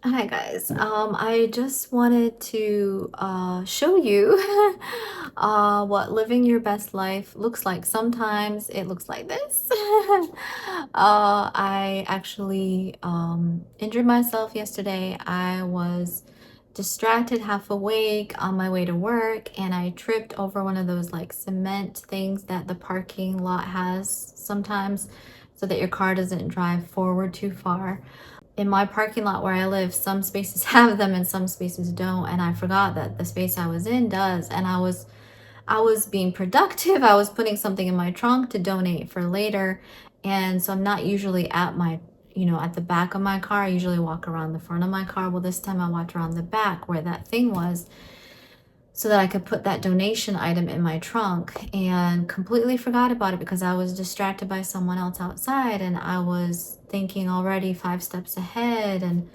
Hi guys. I just wanted to show you what living your best life looks like. Sometimes it looks like this. I actually injured myself yesterday. I was distracted, half awake on my way to work, and I tripped over one of those like cement things that the parking lot has sometimes so that your car doesn't drive forward too far. In my parking lot where I live, some spaces have them and some spaces don't. And I forgot that the space I was in does. And I was being productive. I was putting something in my trunk to donate for later. And so I'm not usually at at the back of my car. I usually walk around the front of my car. Well, this time I walked around the back where that thing was so that I could put that donation item in my trunk and completely forgot about it because I was distracted by someone else outside and I was thinking already 5 steps ahead and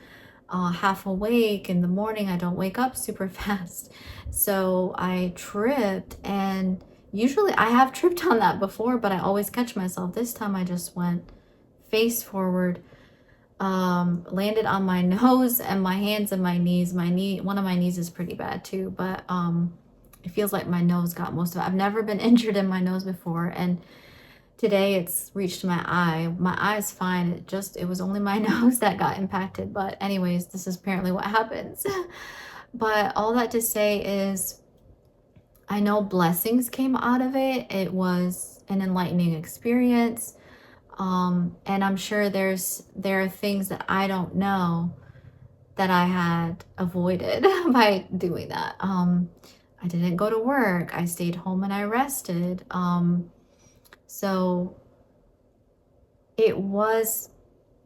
half awake in the morning. I don't wake up super fast. So I tripped, and usually I have tripped on that before, but I always catch myself. This time I just went face forward, landed on my nose and my hands and my knees. One of my knees is pretty bad too, but it feels like my nose got most of it. I've never been injured in my nose before, and today it's reached my eye. My eye is fine. It was only my nose that got impacted. But anyways, this is apparently what happens. But all that to say is I know blessings came out of it. It was an enlightening experience. And I'm sure there are things that I don't know that I had avoided by doing that. I didn't go to work. I stayed home and I rested. So it was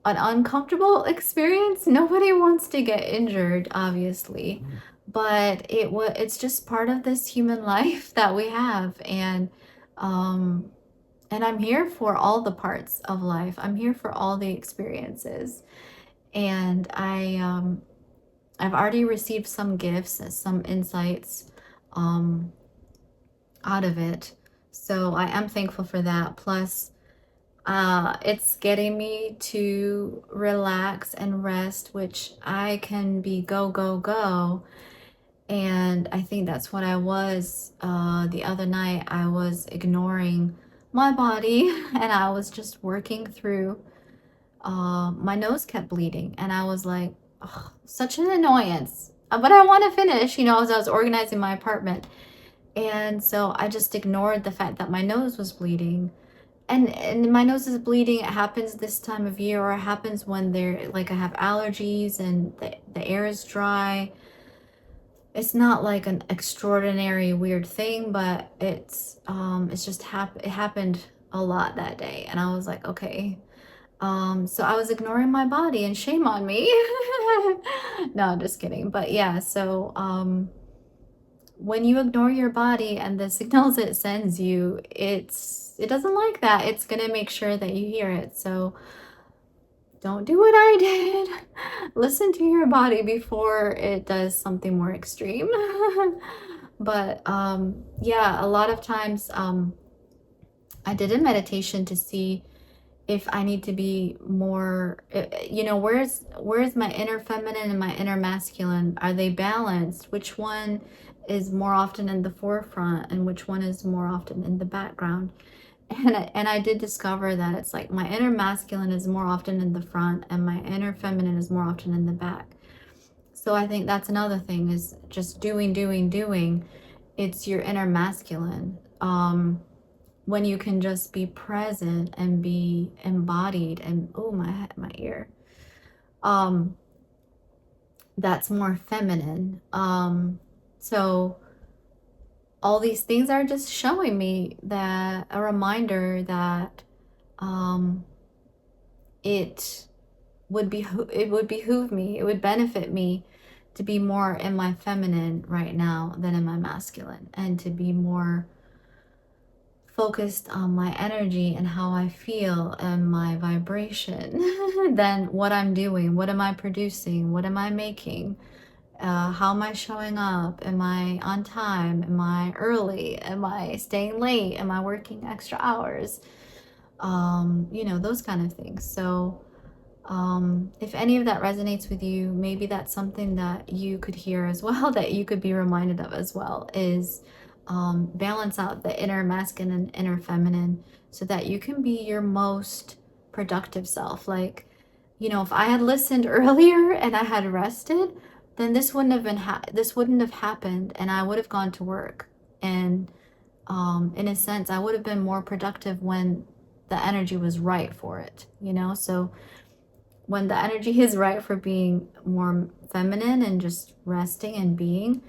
an uncomfortable experience. Nobody wants to get injured, obviously, but it's just part of this human life that we have. Um and I'm here for all the parts of life. I'm here for all the experiences. And I've already received some gifts, some insights um out of it. So I am thankful for that. Plus it's getting me to relax and rest, which I can be go, go, go. And I think that's what I was the other night. I was ignoring my body and I was just working through. My nose kept bleeding, and I was like, "Ugh, such an annoyance. But I want to finish, as I was organizing my apartment. And so I just ignored the fact that my nose was bleeding, and my nose is bleeding. It happens this time of year, or it happens when I have allergies and the air is dry. It's not like an extraordinary weird thing, but it's just it happened a lot that day, and I was like, okay. So I was ignoring my body, and shame on me. No, just kidding. But yeah, so when you ignore your body and the signals it sends you, it doesn't like that. It's gonna make sure that you hear it. So don't do what I did. Listen to your body before it does something more extreme. But yeah, a lot of times I did a meditation to see if I need to be more, where's my inner feminine and my inner masculine? Are they balanced? Which one is more often in the forefront and which one is more often in the background? And I did discover that it's like my inner masculine is more often in the front and my inner feminine is more often in the back. So I think that's another thing, is just doing, doing, doing. It's your inner masculine. When you can just be present and be embodied, and oh, my ear, um that's more feminine. So all these things are just showing me that a reminder that um it it would behoove me, it would benefit me to be more in my feminine right now than in my masculine, and to be more focused on my energy and how I feel and my vibration than what I'm doing. What am I producing? What am I making? How am I showing up? Am I on time? Am I early? Am I staying late? Am I working extra hours? Those kind of things. So If any of that resonates with you, maybe that's something that you could hear as well, that you could be reminded of as well, is balance out the inner masculine and inner feminine so that you can be your most productive self. Like, if I had listened earlier and I had rested, then this wouldn't have happened, and I would have gone to work. And in a sense, I would have been more productive when the energy was right for it. So when the energy is right for being more feminine and just resting and being,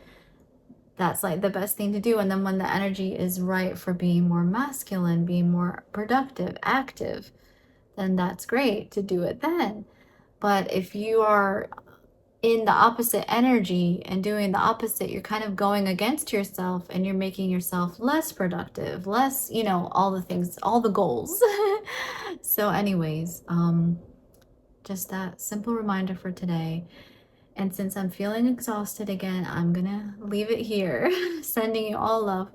that's like the best thing to do. And then when the energy is right for being more masculine, being more productive, active, then that's great to do it then. But if you are in the opposite energy and doing the opposite, you're kind of going against yourself and you're making yourself less productive, less, all the things, all the goals. So, anyways, just that simple reminder for today. And since I'm feeling exhausted again, I'm gonna leave it here. Sending you all love.